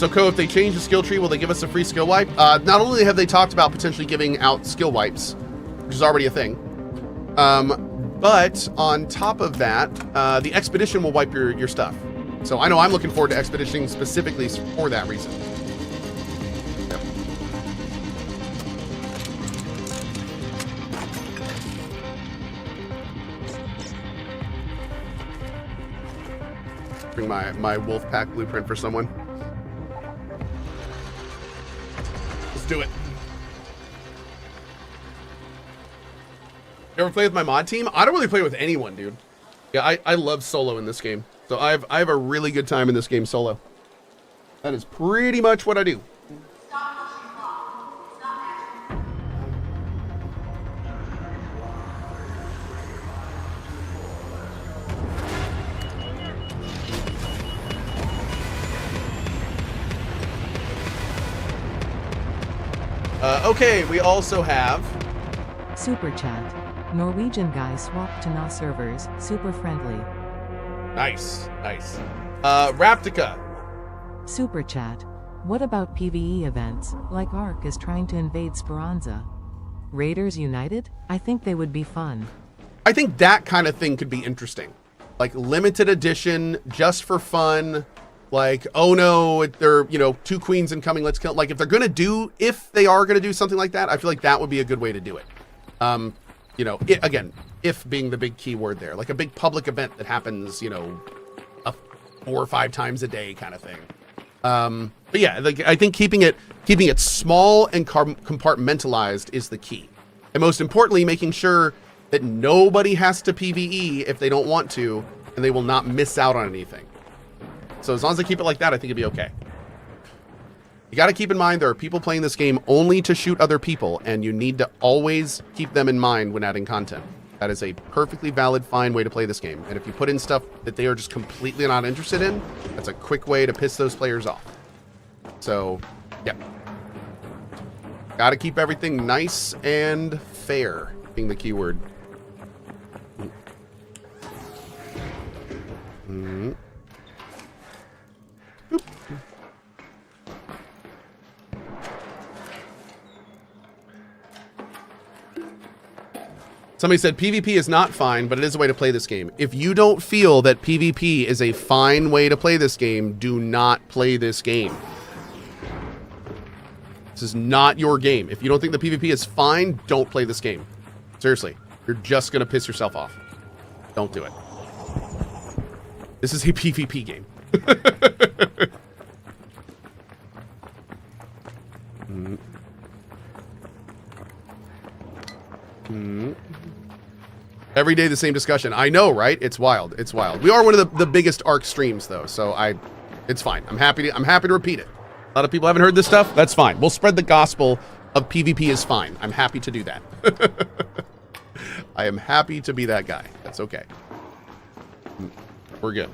So, Cohh, if they change the skill tree, will they give us a free skill wipe? Not only have they talked about potentially giving out skill wipes, which is already a thing, but on top of that, the expedition will wipe your stuff. So I know I'm looking forward to expeditioning specifically for that reason. Yep. Bring my wolf pack blueprint for someone. Let's do it. You ever play with my mod team? I don't really play with anyone, dude. Yeah, I love solo in this game. So I have a really good time in this game solo. That is pretty much what I do. Okay, we also have Super chat. Norwegian guy swapped to NA servers. Super friendly. nice. Raptica. Super chat. What about PvE events, like Ark is trying to invade Speranza? Raiders United? I think they would be fun. I think that kind of thing could be interesting. Like limited edition, just for fun. Like, oh no, they're, you know, 2 queens incoming, let's kill. Like if they are gonna do something like that, I feel like that would be a good way to do it. You know, again, if being the big key word there, like a big public event that happens, you know, 4 or 5 times a day kind of thing. But yeah, like I think keeping it small and compartmentalized is the key. And most importantly, making sure that nobody has to PvE if they don't want to, and they will not miss out on anything. So as long as they keep it like that, I think it'd be okay. You got to keep in mind there are people playing this game only to shoot other people, and you need to always keep them in mind when adding content. That is a perfectly valid, fine way to play this game. And if you put in stuff that they are just completely not interested in, that's a quick way to piss those players off. So, yeah. Got to keep everything nice and fair, being the key word. Mm-hmm. Somebody said PvP is not fine, but it is a way to play this game. If you don't feel that PvP is a fine way to play this game, do not play this game. This is not your game. If you don't think the PvP is fine, don't play this game. Seriously, you're just gonna piss yourself off. Don't do it. This is a PvP game. Every day the same discussion. I know, right? It's wild. It's wild. We are one of the biggest Ark streams though, so it's fine. I'm happy to repeat it. A lot of people haven't heard this stuff. That's fine. We'll spread the gospel of PvP is fine. I'm happy to do that. I am happy to be that guy. That's okay. We're good.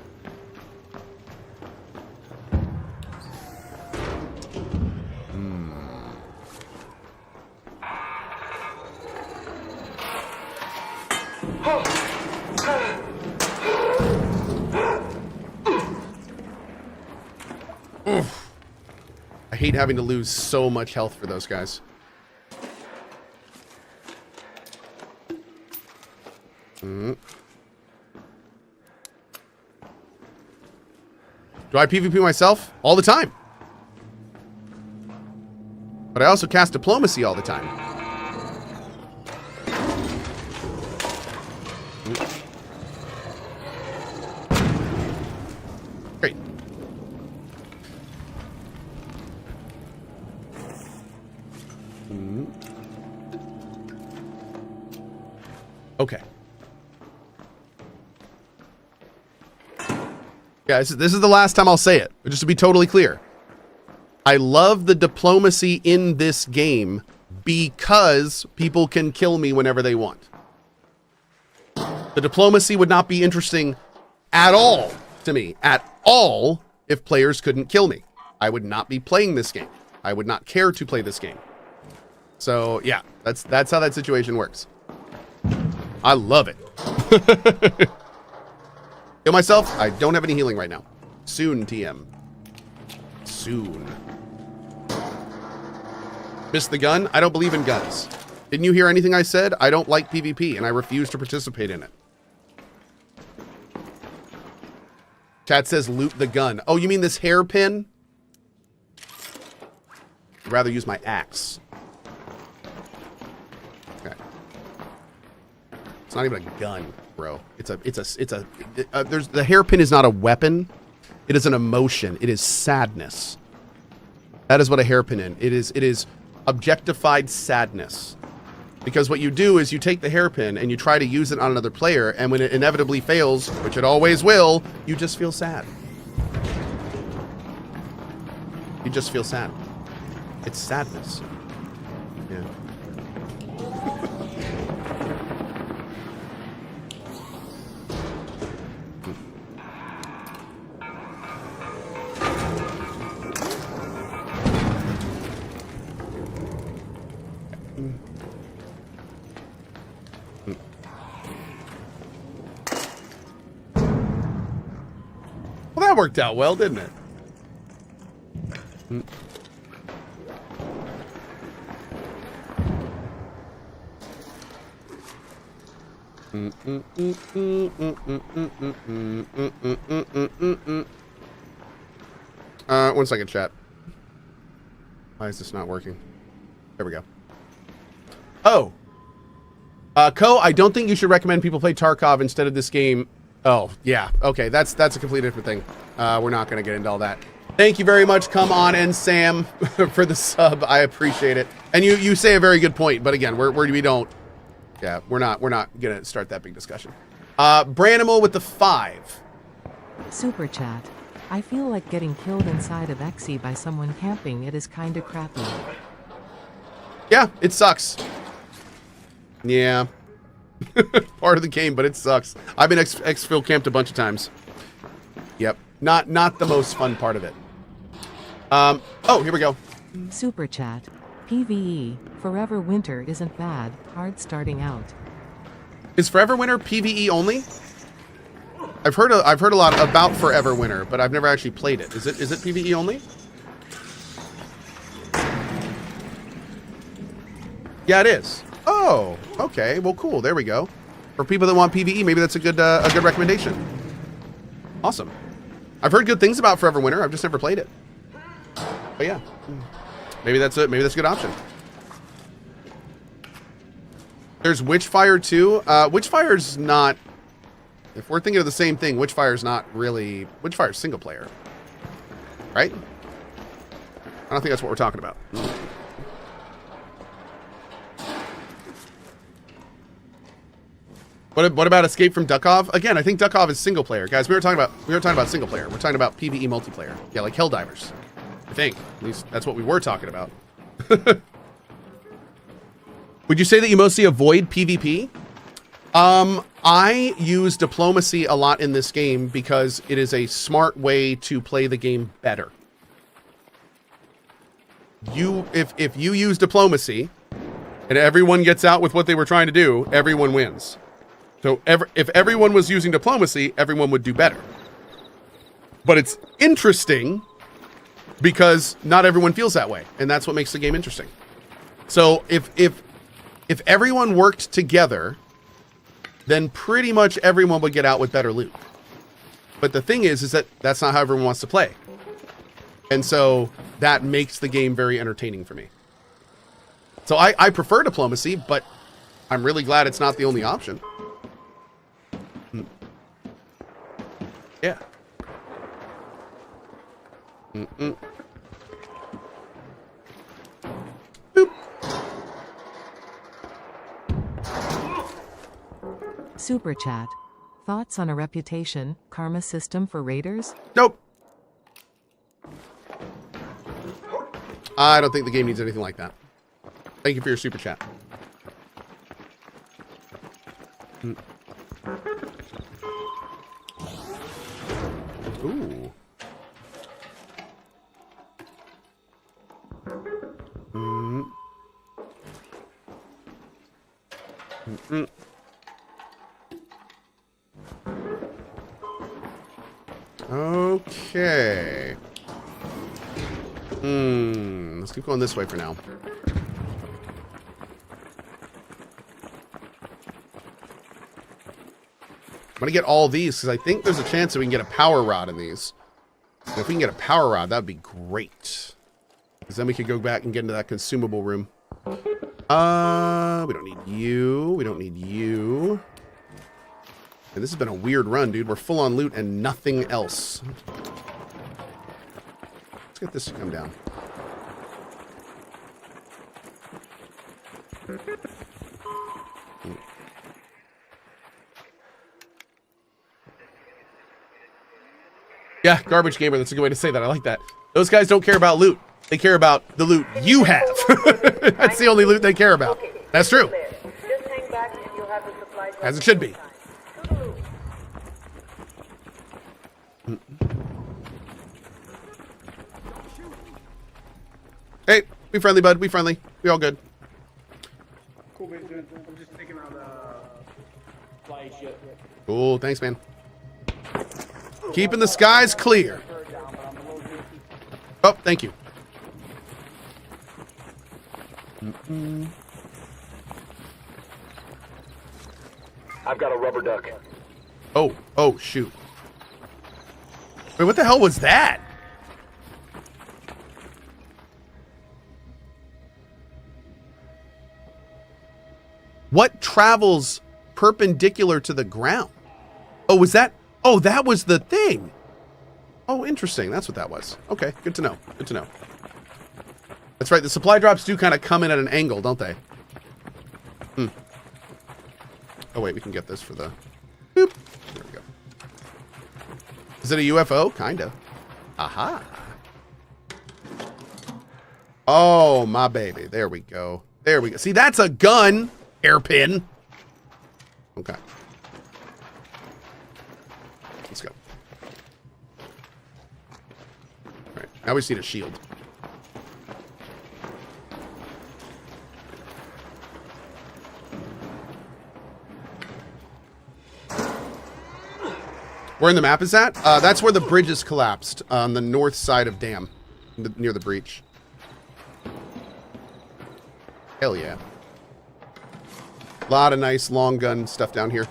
Oof. I hate having to lose so much health for those guys. Do I PvP myself? All the time. But I also cast diplomacy all the time. Great. Okay. Yeah, this is the last time I'll say it, but just to be totally clear. I love the diplomacy in this game because people can kill me whenever they want. The diplomacy would not be interesting at all to me, at all, if players couldn't kill me. I would not be playing this game. I would not care to play this game. So yeah, that's how that situation works. I love it. Heal myself? I don't have any healing right now. Soon, TM. soon. Missed the gun? I don't believe in guns. Didn't you hear anything I said? I don't like PvP, and I refuse to participate in it. Chat says loot the gun. Oh, you mean this hairpin? I'd rather use my axe. Okay. It's not even a gun, bro. The hairpin is not a weapon. It is an emotion. It is sadness. That is what a hairpin is. It is objectified sadness. Because what you do is you take the hairpin and you try to use it on another player, and when it inevitably fails, which it always will, you just feel sad. You just feel sad. It's sadness. Yeah. Well, that worked out well, didn't it? One second, chat. Why is this not working? There we go. Oh. Cohh, I don't think you should recommend people play Tarkov instead of this game. Oh, yeah. Okay, that's a completely different thing. We're not going to get into all that. Thank you very much, Come On and Sam, for the sub. I appreciate it. And you say a very good point, but again, we don't. Yeah, we're not gonna start that big discussion. Branimal with the 5. Super chat. I feel like getting killed inside of Xe by someone camping. It is kinda crappy. Yeah, it sucks. Yeah. Part of the game, but it sucks. I've been exfil camped a bunch of times. Yep. Not the most fun part of it. Oh, here we go. Super chat. PvE, Forever Winter isn't bad, hard starting out. Is Forever Winter PvE only? I've heard a lot about Forever Winter, but I've never actually played it. Is it PvE only? Yeah, it is. Oh, okay. Well, cool. There we go. For people that want PvE, maybe that's a good recommendation. Awesome. I've heard good things about Forever Winter. I've just never played it. But yeah. Maybe that's a good option. There's Witchfire too. Witchfire's not. If we're thinking of the same thing, Witchfire's not really. Witchfire's single player, right? I don't think that's what we're talking about. What about Escape from Duckov? Again, I think Duckov is single player, guys. We were talking about single player. We're talking about PvE multiplayer. Yeah, like Helldivers. I think. At least that's what we were talking about. Would you say that you mostly avoid PvP? I use diplomacy a lot in this game because it is a smart way to play the game better. If you use diplomacy and everyone gets out with what they were trying to do, everyone wins. So if everyone was using diplomacy, everyone would do better. But it's interesting because not everyone feels that way, and that's what makes the game interesting. So if everyone worked together, then pretty much everyone would get out with better loot. But the thing is that that's not how everyone wants to play. And so that makes the game very entertaining for me. So I prefer diplomacy, but I'm really glad it's not the only option. Yeah. Boop. Super chat. Thoughts on a reputation, karma system for raiders? Nope. I don't think the game needs anything like that. Thank you for your super chat. Ooh. Okay. Let's keep going this way for now. I'm gonna get all these because I think there's a chance that we can get a power rod in these. So if we can get a power rod, that'd be great. Because then we could go back and get into that consumable room. We don't need you. We don't need you. And this has been a weird run, dude. We're full on loot and nothing else. Let's get this to come down. Yeah, garbage gamer. That's a good way to say that. I like that. Those guys don't care about loot. They care about the loot you have. That's the only loot they care about. That's true. As it should be. Hey, be friendly, bud. Be friendly. We all good. Cool, man. I'm just taking out fly shit. Cool. Thanks, man. Keeping the skies clear. Oh, thank you. I've got a rubber duck. Oh, shoot. Wait, what the hell was that? What travels perpendicular to the ground? Oh, was that? Oh, that was the thing. Oh, interesting. That's what that was. Okay, good to know. Good to know. That's right. The supply drops do kind of come in at an angle, don't they? Oh, wait. We can get this for the... Boop. There we go. Is it a UFO? Kind of. Aha. Oh, my baby. There we go. There we go. See, that's a gun. Hairpin. Okay. Let's go. All right. Now we just need a shield. Where in the map is that? That's where the bridge is collapsed on the north side of Dam, near the breach. Hell yeah. A lot of nice long gun stuff down here.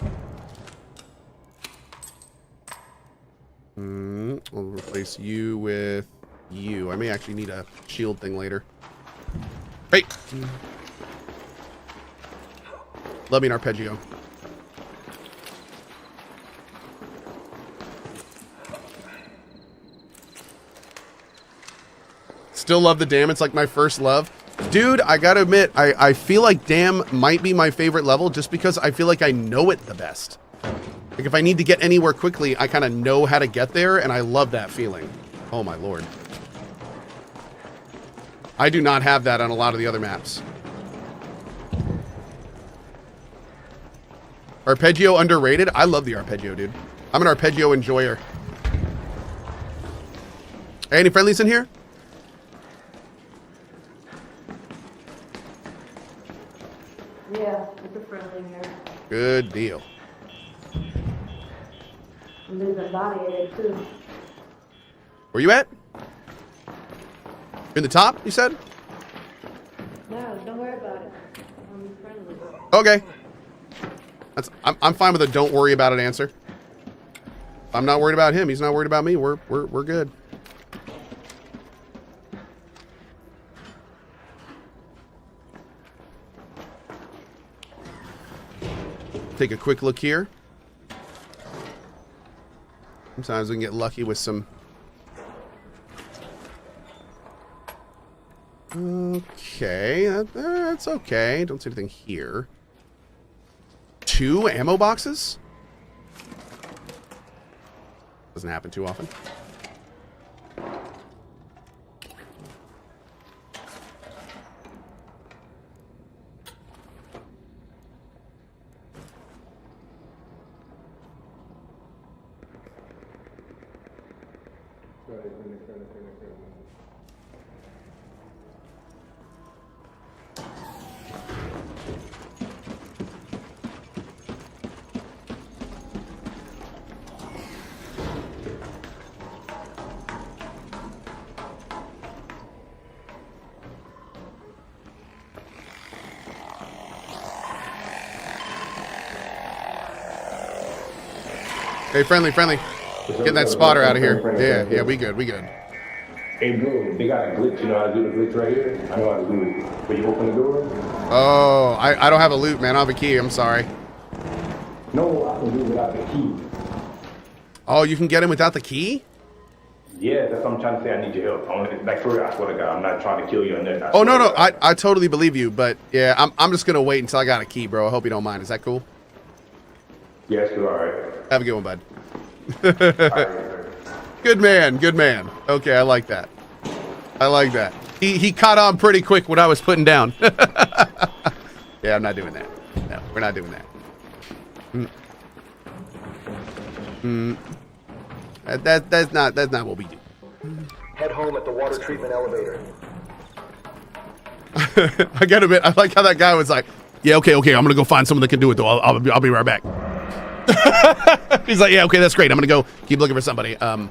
We'll replace you with you. I may actually need a shield thing later. Hey! Love me an arpeggio. Still love the Dam. It's like my first love. Dude, I gotta admit, I feel like Dam might be my favorite level just because I feel like I know it the best. Like, if I need to get anywhere quickly, I kind of know how to get there, and I love that feeling. Oh, my lord. I do not have that on a lot of the other maps. Arpeggio underrated? I love the arpeggio, dude. I'm an arpeggio enjoyer. Hey, any friendlies in here? Yeah, it's a friendly here. Good deal. And there's a body in it too. Where you at? In the top, you said? No, don't worry about it. I'm friendly. Okay. I'm fine with a don't worry about it answer. I'm not worried about him. He's not worried about me. We're good. Take a quick look here. Sometimes we can get lucky with some... Okay, that's okay. Don't see anything here. 2 ammo boxes? Doesn't happen too often. Hey, friendly. Getting that spotter out of here. Yeah, we good. Hey, bro, they got a glitch. You know how to do the glitch right here? I know how to do it. But you open the door? Oh, I don't have a loot, man. I don't have a key. I'm sorry. No, I can do it without the key. Oh, you can get in without the key? Yeah, that's what I'm trying to say. I need your help. Like, for real, I swear to God, I'm not trying to kill you or nothing. Oh, no. I totally believe you, but yeah, I'm just going to wait until I got a key, bro. I hope you don't mind. Is that cool? Yes, you're all right. Have a good one, bud. All right. Good man. Okay, I like that. He caught on pretty quick what I was putting down. Yeah, I'm not doing that. No, we're not doing that. That's not what we do. Head home at the water treatment elevator. I gotta admit, I like how that guy was like, yeah, okay, I'm gonna go find someone that can do it though. I'll be right back. He's like, yeah, okay, that's great. I'm gonna go keep looking for somebody. Why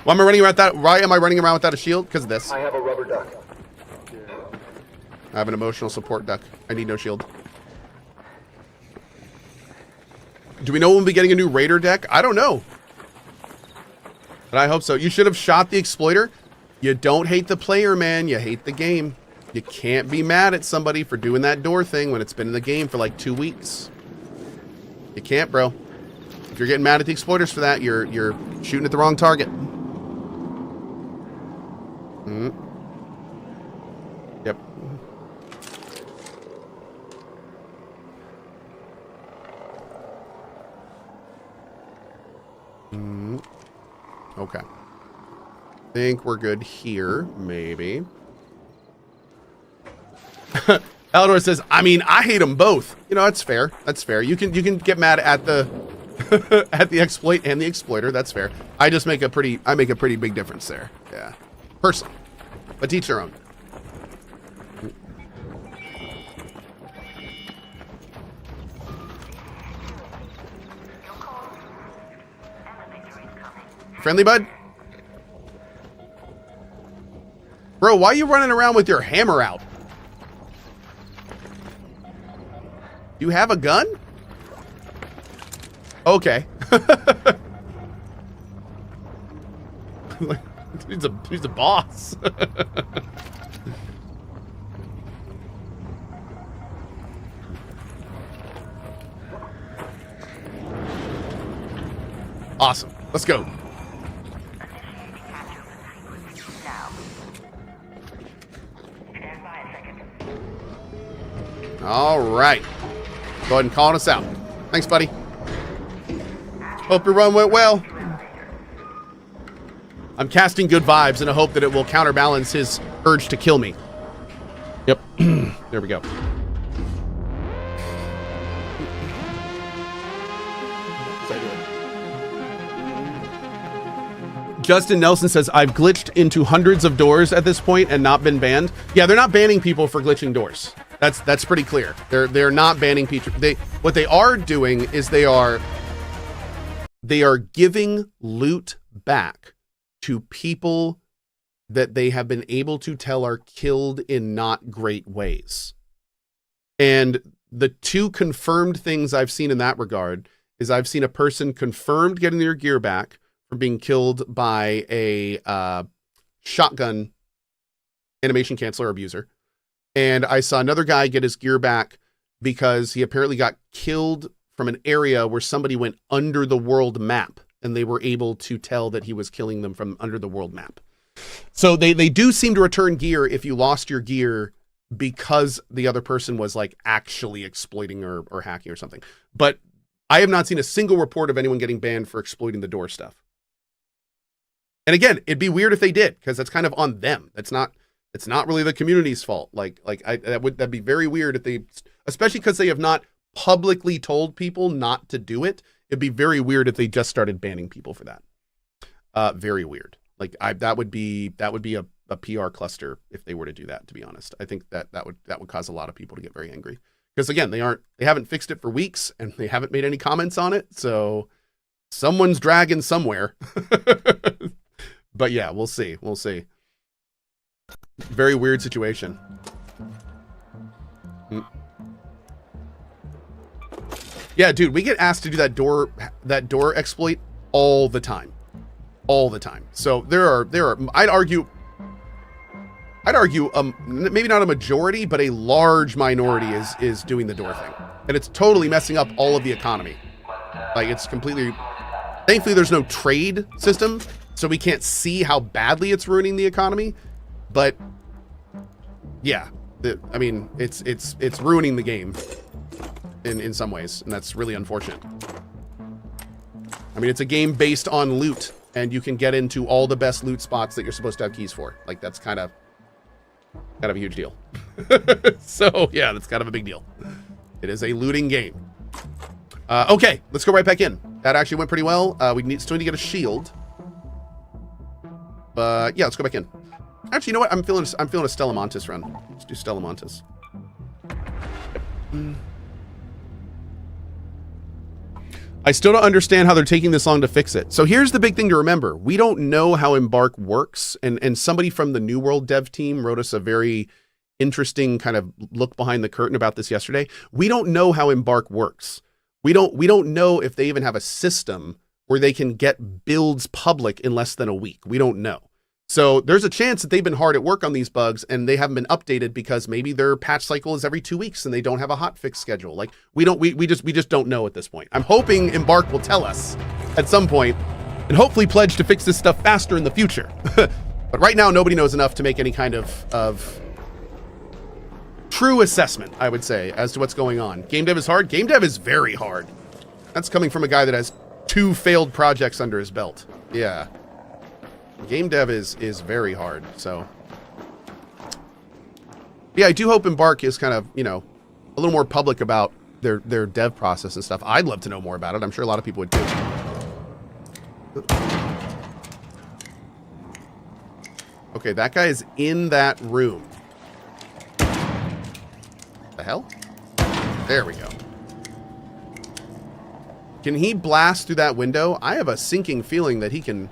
am I running around without a shield? Because of this. I have a rubber duck. I have an emotional support duck. I need no shield. Do we know when we'll be getting a new Raider deck? I don't know. But I hope so. You should have shot the exploiter. You don't hate the player, man. You hate the game. You can't be mad at somebody for doing that door thing when it's been in the game for like 2 weeks. You can't, bro. If you're getting mad at the exploiters for that, you're shooting at the wrong target. Yep. Okay. Think we're good here, maybe. Eldor says, I mean, I hate them both. You know, that's fair. You can get mad at the at the exploit and the exploiter. That's fair. I make a pretty big difference there. Yeah. Personally. But each their own. Friendly, bud? Bro, why are you running around with your hammer out? You have a gun? Okay. He's a boss. Awesome. Let's go. All right. Go ahead and call us out. Thanks, buddy. Hope your run went well. I'm casting good vibes in a hope that it will counterbalance his urge to kill me. Yep. There we go. Justin Nelson says, I've glitched into hundreds of doors at this point and not been banned. Yeah, they're not banning people for glitching doors. That's pretty clear. They're not banning people. What they are doing is they are giving loot back to people that they have been able to tell are killed in not great ways. And the two confirmed things I've seen in that regard is I've seen a person confirmed getting their gear back from being killed by a shotgun animation canceller abuser. And I saw another guy get his gear back because he apparently got killed from an area where somebody went under the world map and they were able to tell that he was killing them from under the world map. So they do seem to return gear if you lost your gear because the other person was like actually exploiting or hacking or something. But I have not seen a single report of anyone getting banned for exploiting the door stuff. And again, it'd be weird if they did, because that's kind of on them. It's not really the community's fault. That'd be very weird if they, especially because they have not publicly told people not to do it. It'd be very weird if they just started banning people for that. Very weird. That would be a PR cluster if they were to do that, to be honest. I think that would cause a lot of people to get very angry. Because again, they haven't fixed it for weeks and they haven't made any comments on it. So someone's dragging somewhere. But yeah, we'll see. Very weird situation. Yeah, dude, we get asked to do that door exploit all the time. All the time. So there are I'd argue maybe not a majority, but a large minority is doing the door thing. And it's totally messing up all of the economy. Like, it's completely, thankfully there's no trade system, so we can't see how badly it's ruining the economy. But yeah, I mean, it's ruining the game in some ways, and that's really unfortunate. I mean, it's a game based on loot, and you can get into all the best loot spots that you're supposed to have keys for. Like, that's kind of a huge deal. So yeah, that's kind of a big deal. It is a looting game. Okay, let's go right back in. That actually went pretty well. We still need to get a shield. But yeah, let's go back in. Actually, you know what? I'm feeling a Stella Montis run. Let's do Stella Montis. I still don't understand how they're taking this long to fix it. So here's the big thing to remember. We don't know how Embark works. And somebody from the New World dev team wrote us a very interesting kind of look behind the curtain about this yesterday. We don't know how Embark works. We don't know if they even have a system where they can get builds public in less than a week. We don't know. So there's a chance that they've been hard at work on these bugs and they haven't been updated because maybe their patch cycle is every 2 weeks and they don't have a hotfix schedule. Like, we just don't know at this point. I'm hoping Embark will tell us at some point and hopefully pledge to fix this stuff faster in the future. But right now, nobody knows enough to make any kind of true assessment, I would say, as to what's going on. Game dev is hard. Game dev is very hard. That's coming from a guy that has 2 failed projects under his belt. Yeah. Game dev is very hard, so. Yeah, I do hope Embark is kind of, you know, a little more public about their dev process and stuff. I'd love to know more about it. I'm sure a lot of people would too. Okay, that guy is in that room. The hell? There we go. Can he blast through that window? I have a sinking feeling that he can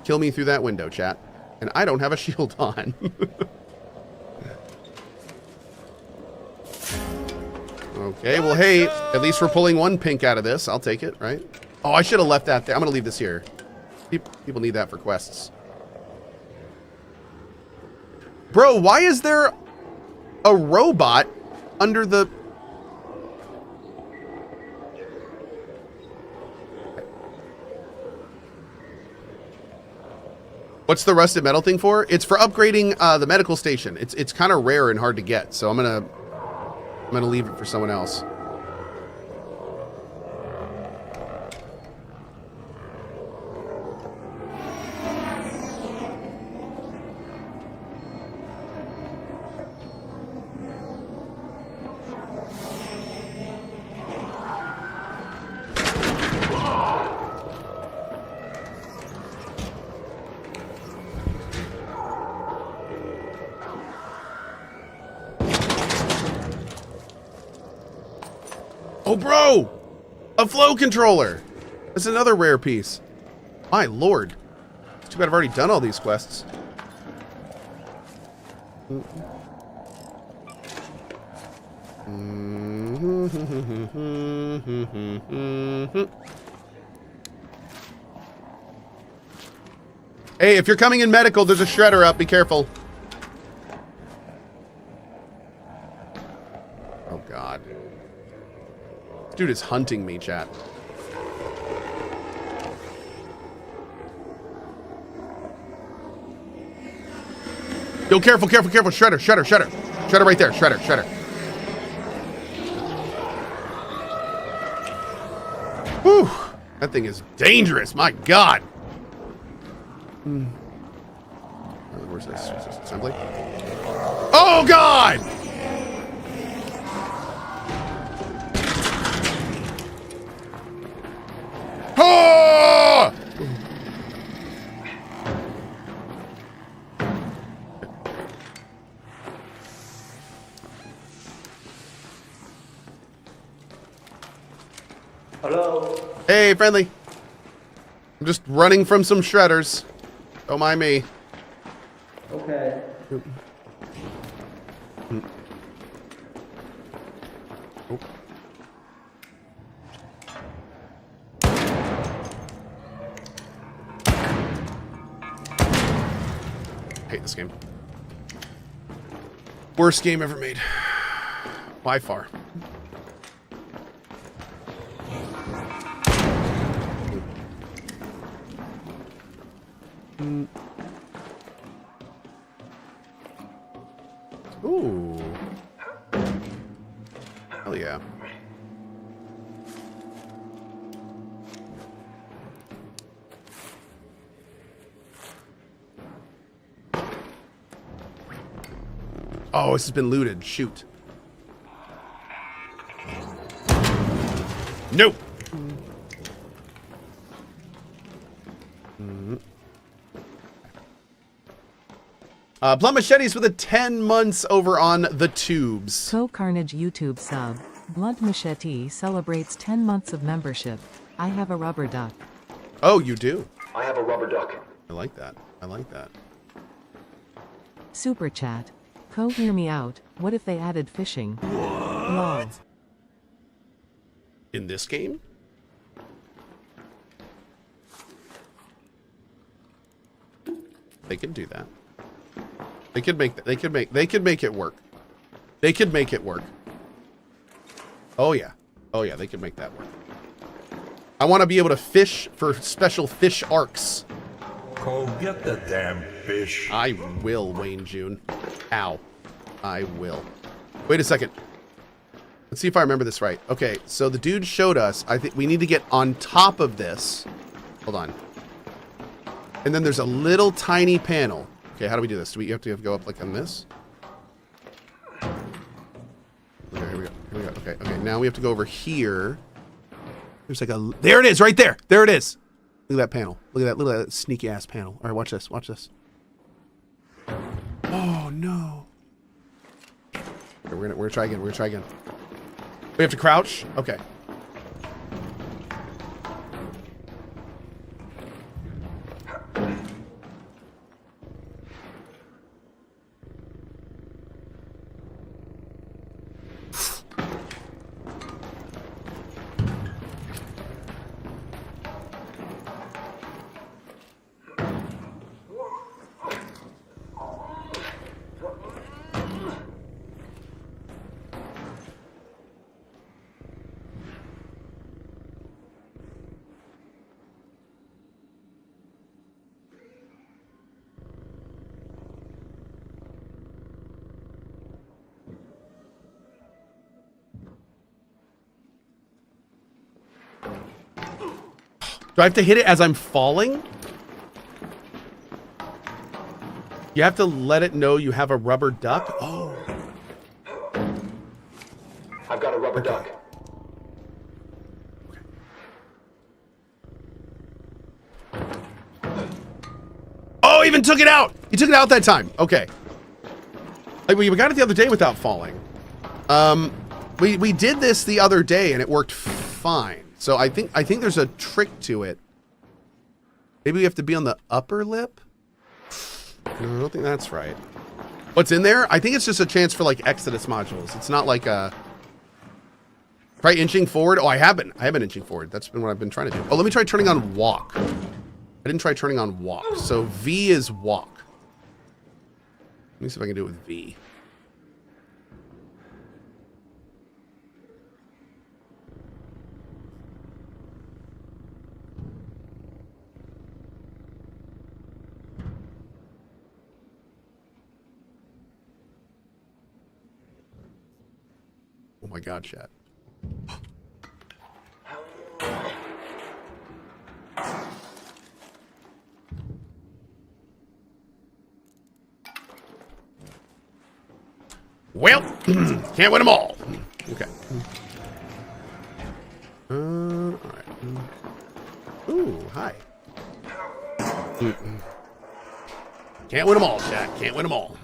kill me through that window, chat. And I don't have a shield on. Okay, well, hey, at least we're pulling 1 pink out of this. I'll take it, right? Oh, I should have left that there. I'm going to leave this here. People need that for quests. Bro, why is there a robot under the... What's the rusted metal thing for? It's for upgrading the medical station. It's kind of rare and hard to get, so I'm gonna leave it for someone else. Oh, bro! A flow controller! That's another rare piece. My lord. It's too bad I've already done all these quests. Hey, if you're coming in medical, there's a shredder up. Be careful. Oh, God. Dude is hunting me, chat. Yo, careful, careful, careful. Shredder, shredder, shredder. Shredder right there. Shredder, shredder. Whew. That thing is dangerous. My God. Where's this? Is this assembly? Oh, God! Oh! Hello? Hey, friendly. I'm just running from some shredders. Don't mind me. Okay. I hate this game. Worst game ever made. By far. Ooh. Hell yeah. Oh, this has been looted. Shoot. Nope. Blunt Machetes with a 10 months over on the tubes. CohhCarnage YouTube sub. Blunt Machete celebrates 10 months of membership. I have a rubber duck. Oh, you do? I have a rubber duck. I like that. I like that. Super chat. Cohh, hear me out. What if they added fishing? Lol. In this game? They could do that. They could make it work. They could make it work. Oh yeah. Oh yeah, they could make that work. I want to be able to fish for special fish arcs. Go get the damn fish. I will, Wayne June. Ow. I will. Wait a second. Let's see if I remember this right. Okay, so the dude showed us. I think we need to get on top of this. Hold on. And then there's a little tiny panel. Okay, how do we do this? Do we have to go up like on this? Okay, here we go. Here we go. Okay, okay. Now we have to go over here. There's like a... There it is, right there. There it is. Look at that panel. Look at that sneaky ass panel. All right, watch this. Watch this. Oh no. Okay, we're gonna try again. We're gonna try again. We have to crouch. Okay. Do I have to hit it as I'm falling? You have to let it know you have a rubber duck? Oh. I've got a rubber duck. Oh, even took it out! He took it out that time. Okay. Like, we got it the other day without falling. We did this the other day and it worked fine. So I think there's a trick to it. Maybe we have to be on the upper lip? No, I don't think that's right. What's in there? I think it's just a chance for like Exodus modules. It's not like a... Try inching forward. Oh, I have been inching forward. That's been what I've been trying to do. Oh, let me try turning on walk. I didn't try turning on walk. So V is walk. Let me see if I can do it with V. Oh my God, chat. Well, can't win them all. Okay. All right. Ooh, hi. Can't win them all, chat. Can't win them all.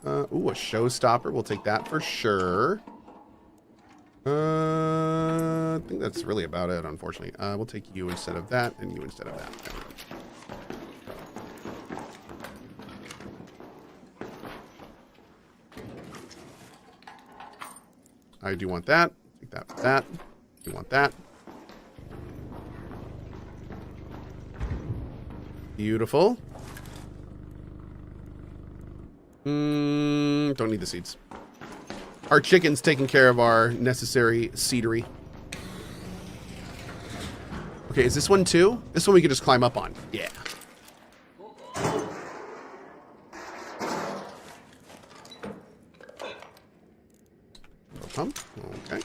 Ooh, a showstopper. We'll take that for sure. I think that's really about it, unfortunately. We'll take you instead of that, and you instead of that. Okay. I do want that. Take that for that. You want that. Beautiful. Don't need the seeds. Our chicken's taking care of our necessary seedery. Okay, is this one too? This one we can just climb up on. Yeah. Pump. Okay.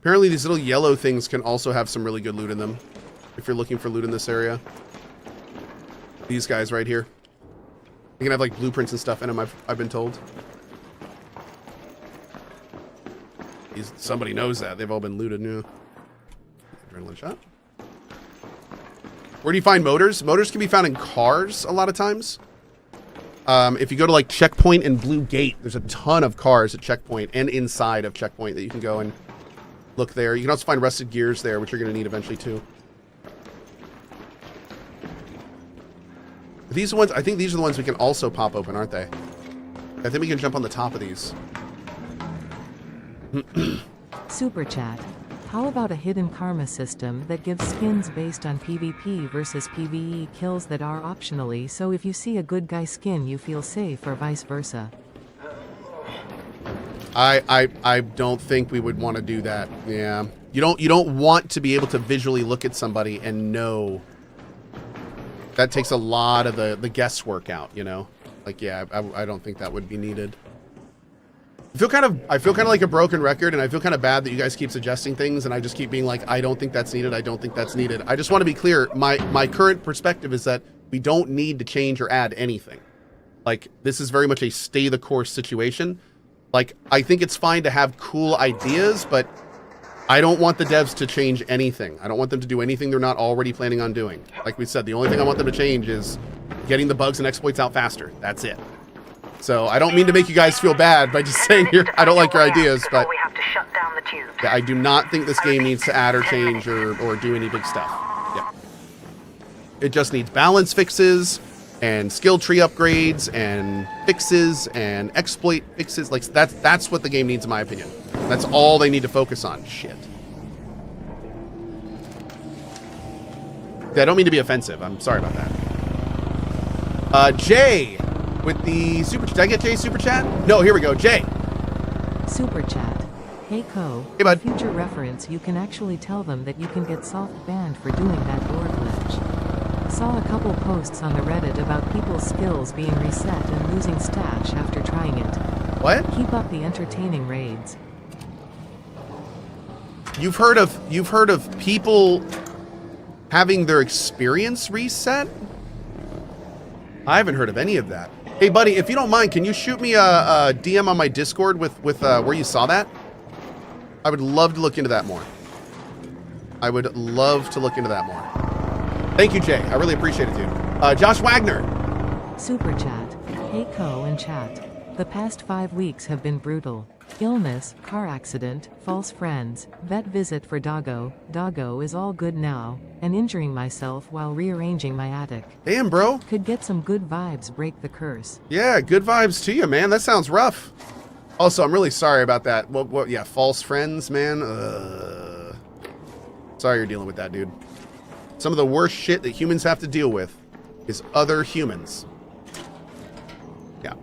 Apparently these little yellow things can also have some really good loot in them. If you're looking for loot in this area. These guys right here. You can have like blueprints and stuff in them, I've been told. Somebody knows that. They've all been looted new. Adrenaline shot. Where do you find motors? Motors can be found in cars a lot of times. If you go to like Checkpoint and Blue Gate, there's a ton of cars at Checkpoint and inside of Checkpoint that you can go and look there. You can also find rusted gears there, which you're going to need eventually too. These ones, I think these are the ones we can also pop open, aren't they? I think we can jump on the top of these. Super chat. How about a hidden karma system that gives skins based on PvP versus PvE kills that are optionally, so if you see a good guy skin you feel safe or vice versa? I don't think we would want to do that. Yeah. You don't want to be able to visually look at somebody and know. That takes a lot of the guesswork out, you know? Like, yeah, I don't think that would be needed. I feel kind of like a broken record, and I feel kind of bad that you guys keep suggesting things, and I just keep being like, I don't think that's needed, I don't think that's needed. I just want to be clear, my current perspective is that we don't need to change or add anything. Like, this is very much a stay the course situation. Like, I think it's fine to have cool ideas, but I don't want the devs to change anything. I don't want them to do anything they're not already planning on doing. Like we said, the only thing I want them to change is getting the bugs and exploits out faster. That's it. So I don't mean to make you guys feel bad by just saying I don't like your ideas, but yeah, I do not think this game needs to add or change or do any big stuff. Yeah. It just needs balance fixes and skill tree upgrades and fixes and exploit fixes. Like that's what the game needs in my opinion. That's all they need to focus on. Shit. Yeah, I don't mean to be offensive. I'm sorry about that. Jay with the super chat. Did I get Jay's super chat? No, here we go. Jay. Super chat. Hey Cohh. Hey bud. Future reference, you can actually tell them that you can get soft banned for doing that door glitch. Saw a couple posts on the Reddit about people's skills being reset and losing stash after trying it. What? Keep up the entertaining raids. You've heard of people having their experience reset? I haven't heard of any of that. Hey buddy, if you don't mind, can you shoot me a DM on my Discord with where you saw that? I would love to look into that more. I would love to look into that more. Thank you, Jay. I really appreciate it, dude. Josh Wagner. Super chat. Hey Cohh and chat. The past 5 weeks have been brutal. Illness, car accident, false friends, vet visit for doggo is all good now, and injuring myself while rearranging my attic. Damn, bro. Could get some good vibes, break the curse. Yeah, good vibes to you, man. That sounds rough. Also, I'm really sorry about that. What yeah, false friends, man. Sorry you're dealing with that, dude. Some of the worst shit that humans have to deal with is other humans. Yeah.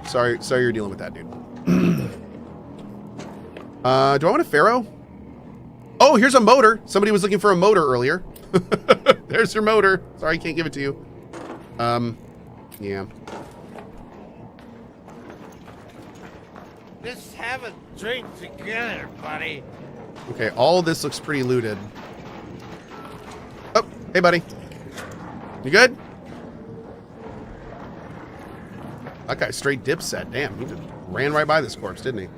Sorry you're dealing with that, dude. Do I want a Pharaoh? Oh, here's a motor. Somebody was looking for a motor earlier. There's your motor. Sorry, I can't give it to you. Yeah. Let's have a drink together, buddy. Okay, all this looks pretty looted. Oh, hey, buddy. You good? That guy straight dip set. Damn, he just ran right by this corpse, didn't he?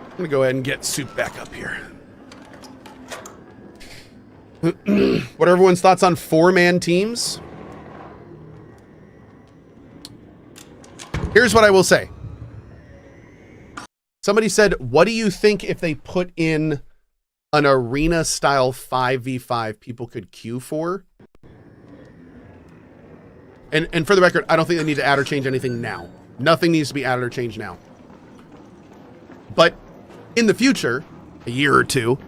I'm gonna go ahead and get Soup back up here. What are everyone's thoughts on 4-man teams? Here's what I will say. Somebody said, what do you think if they put in an arena style 5v5 people could queue for? And for the record, I don't think they need to add or change anything now. Nothing needs to be added or changed now. But in the future, a year or two,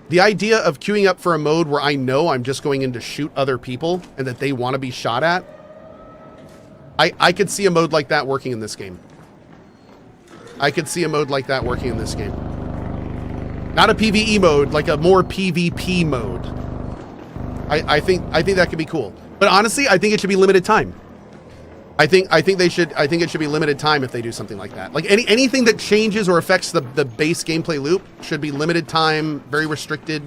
the idea of queuing up for a mode where I know I'm just going in to shoot other people and that they want to be shot at, I could see a mode like that working in this game. I could see a mode like that working in this game. Not a PvE mode, like a more PvP mode. I think that could be cool. But honestly, I think it should be limited time. I think it should be limited time if they do something like that. Like anything that changes or affects the base gameplay loop should be limited time, very restricted.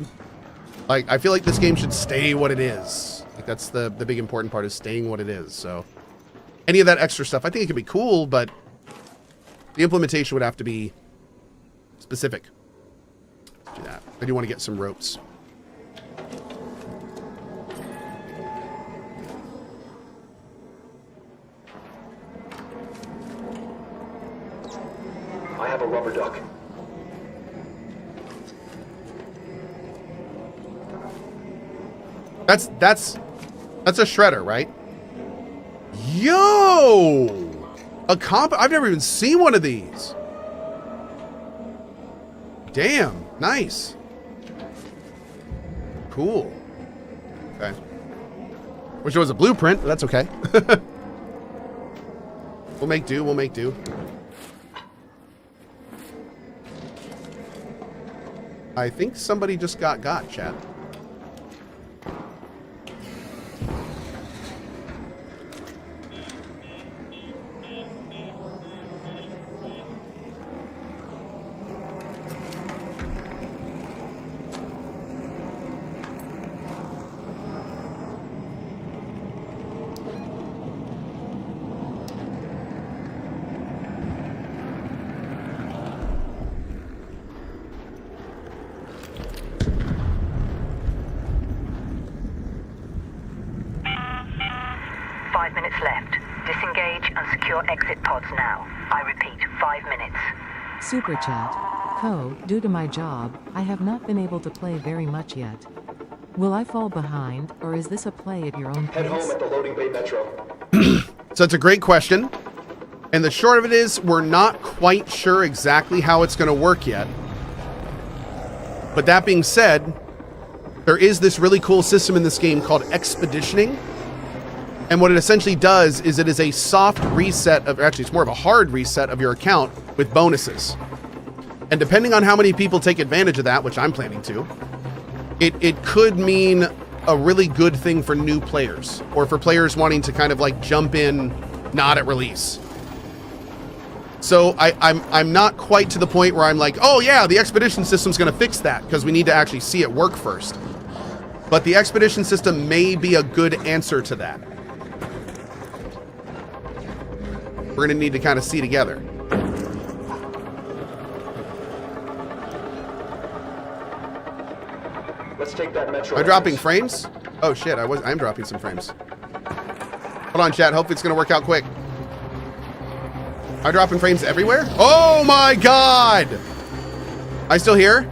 Like I feel like this game should stay what it is. Like that's the big important part, is staying what it is. So any of that extra stuff, I think it could be cool, but the implementation would have to be specific. Let's do that. I do want to get some ropes. I have a rubber duck. That's a shredder, right? Yo! A comp? I've never even seen one of these. Damn, nice. Cool. Okay. Wish it was a blueprint, but that's okay. We'll make do, we'll make do. I think somebody just got chat. Exit pods now. I repeat, 5 minutes. Super chat. Cohh, due to my job, I have not been able to play very much yet. Will I fall behind, or is this a play at your own pace? Head home at the loading bay metro. So it's a great question. And the short of it is, we're not quite sure exactly how it's going to work yet. But that being said, there is this really cool system in this game called expeditioning. And what it essentially does is it is a soft reset of, actually it's more of a hard reset of your account with bonuses. And depending on how many people take advantage of that, which I'm planning to, it could mean a really good thing for new players, or for players wanting to kind of like jump in not at release. So I'm not quite to the point where I'm like, oh yeah, the expedition system's gonna fix that, because we need to actually see it work first. But the expedition system may be a good answer to that. We're gonna need to kind of see together. Let's take that metro. Am I dropping frames? Oh shit, I'm dropping some frames. Hold on, chat. Hopefully it's gonna work out quick. Am I dropping frames everywhere? Oh my god! I still here?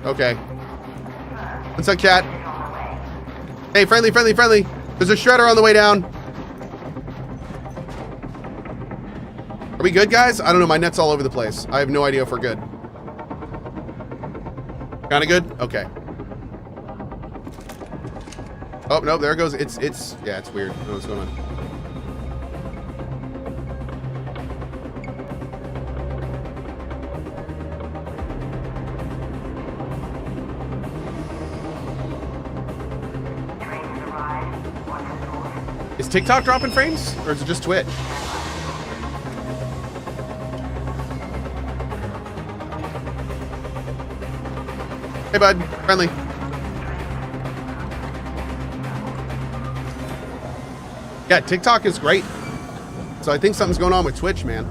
Okay. What's up, chat? Hey, friendly. There's a shredder on the way down. Are we good, guys? I don't know. My net's all over the place. I have no idea if we're good. Kind of good? Okay. Oh, no, there it goes. It's yeah, it's weird. I don't know what's going on. Is TikTok dropping frames? Or is it just Twitch? Hey, bud. Friendly. Yeah, TikTok is great. So I think something's going on with Twitch, man.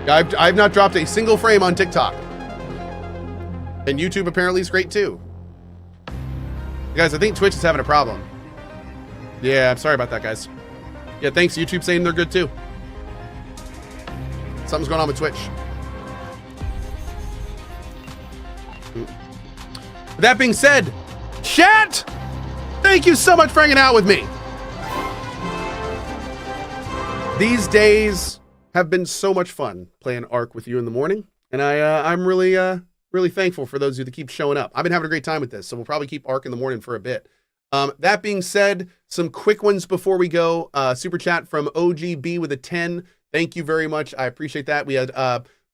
Yeah, I've not dropped a single frame on TikTok. And YouTube apparently is great too. Guys, I think Twitch is having a problem. Yeah, I'm sorry about that, guys. Yeah, thanks. YouTube saying they're good too. Something's going on with Twitch. With that being said, chat, thank you so much for hanging out with me. These days have been so much fun playing Ark with you in the morning, and I'm really thankful for those of you that keep showing up. I've been having a great time with this, so we'll probably keep Ark in the morning for a bit. That being said, some quick ones before we go. Super chat from OGB with a 10. Thank you very much. I appreciate that. We had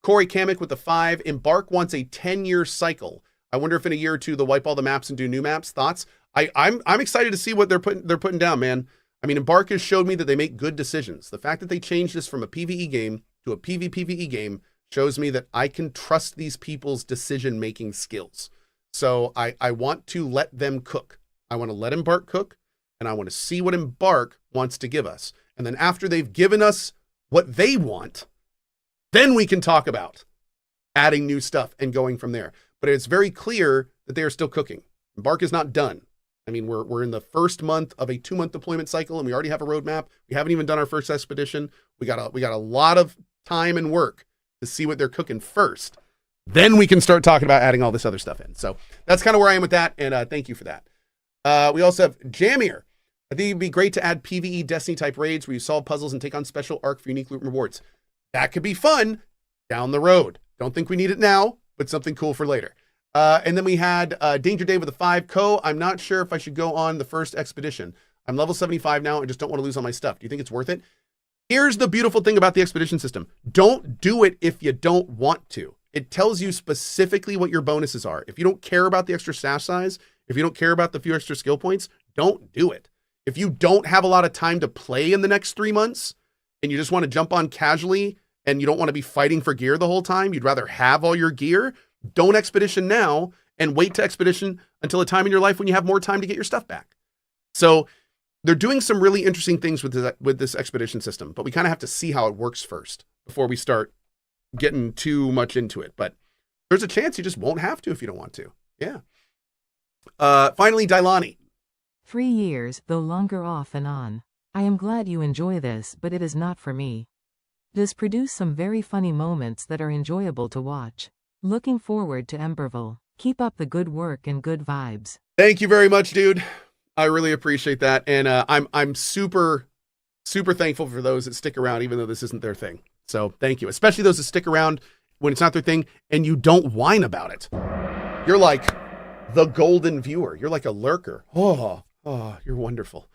Corey Kamek with the 5. Embark wants a 10-year cycle. I wonder if in a year or two they'll wipe all the maps and do new maps. Thoughts? I'm excited to see what they're putting down, man. I mean, Embark has showed me that they make good decisions. The fact that they changed this from a PvE game to a PvPvE game shows me that I can trust these people's decision-making skills. So I want to let them cook. I want to let Embark cook, and I want to see what Embark wants to give us. And then after they've given us what they want, then we can talk about adding new stuff and going from there. But it's very clear that they are still cooking. Embark is not done. I mean, we're in the first month of a 2-month deployment cycle, and we already have a roadmap. We haven't even done our first expedition. We got a lot of time and work to see what they're cooking first. Then we can start talking about adding all this other stuff in. So that's kind of where I am with that, and thank you for that. We also have Jamir. I think it'd be great to add PvE Destiny type raids where you solve puzzles and take on special Ark for unique loot rewards. That could be fun down the road. Don't think we need it now, but something cool for later. And then we had Danger Dave with a 5. Cohh, I'm not sure if I should go on the first expedition. I'm level 75 now. I just don't want to lose all my stuff. Do you think it's worth it? Here's the beautiful thing about the expedition system. Don't do it if you don't want to. It tells you specifically what your bonuses are. If you don't care about the extra stash size, if you don't care about the few extra skill points, don't do it. If you don't have a lot of time to play in the next 3 months and you just want to jump on casually and you don't want to be fighting for gear the whole time, you'd rather have all your gear, don't expedition now and wait to expedition until a time in your life when you have more time to get your stuff back. So they're doing some really interesting things with this expedition system, but we kind of have to see how it works first before we start getting too much into it. But there's a chance you just won't have to if you don't want to. Yeah. Finally, Dailani. 3 years, though longer off and on. I am glad you enjoy this, but it is not for me. Does produce some very funny moments that are enjoyable to watch. Looking forward to Emberville. Keep up the good work and good vibes. Thank you very much, dude. I really appreciate that. And I'm super thankful for those that stick around, even though this isn't their thing. So thank you, especially those that stick around when it's not their thing and you don't whine about it. You're like the golden viewer. You're like a lurker. Oh, you're wonderful.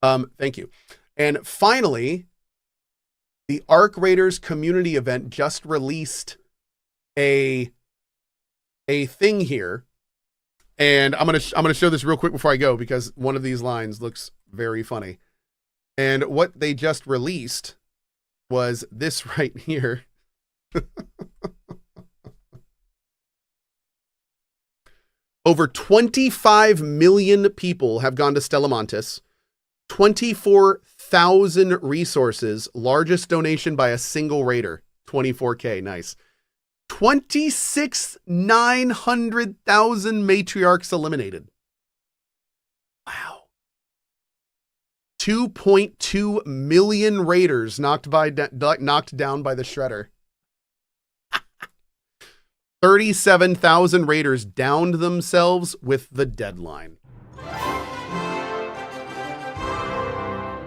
Thank you. And finally, the Ark Raiders community event just released a thing here. And I'm gonna show this real quick before I go because one of these lines looks very funny. And what they just released was this right here. Over 25 million people have gone to Stella Montis. 24,000 resources, largest donation by a single raider. 24K, nice. 900,000 matriarchs eliminated. Wow. 2.2 million raiders knocked down by the shredder. 37,000 raiders downed themselves with the deadline.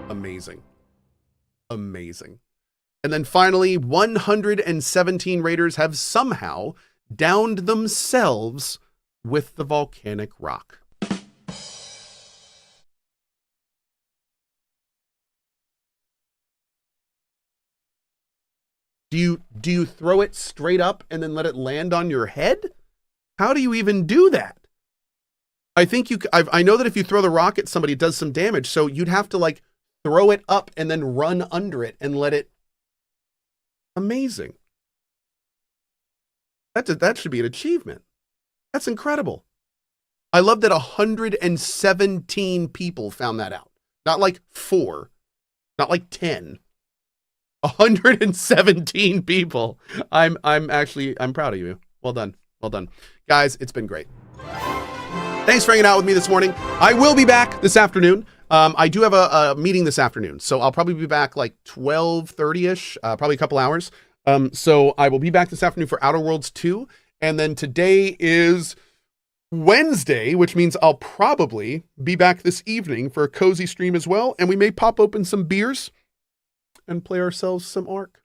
Amazing. Amazing. And then finally, 117 raiders have somehow downed themselves with the volcanic rock. Do you throw it straight up and then let it land on your head? How do you even do that? I think I know that if you throw the rock at somebody, it does some damage. So you'd have to like throw it up and then run under it and let it. Amazing. That should be an achievement. That's incredible. I love that 117 people found that out. Not like 4, not like 10. 117 people. I'm proud of you. Well done. Well done. Guys, it's been great. Thanks for hanging out with me this morning. I will be back this afternoon. I do have a meeting this afternoon, so I'll probably be back like 12:30ish, probably a couple hours. So I will be back this afternoon for Outer Worlds 2, and then today is Wednesday, which means I'll probably be back this evening for a cozy stream as well, and we may pop open some beers and play ourselves some Ark.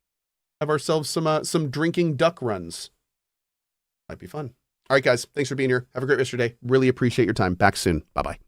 Have ourselves some drinking duck runs. Might be fun. All right, guys. Thanks for being here. Have a great rest of your day. Really appreciate your time. Back soon. Bye-bye.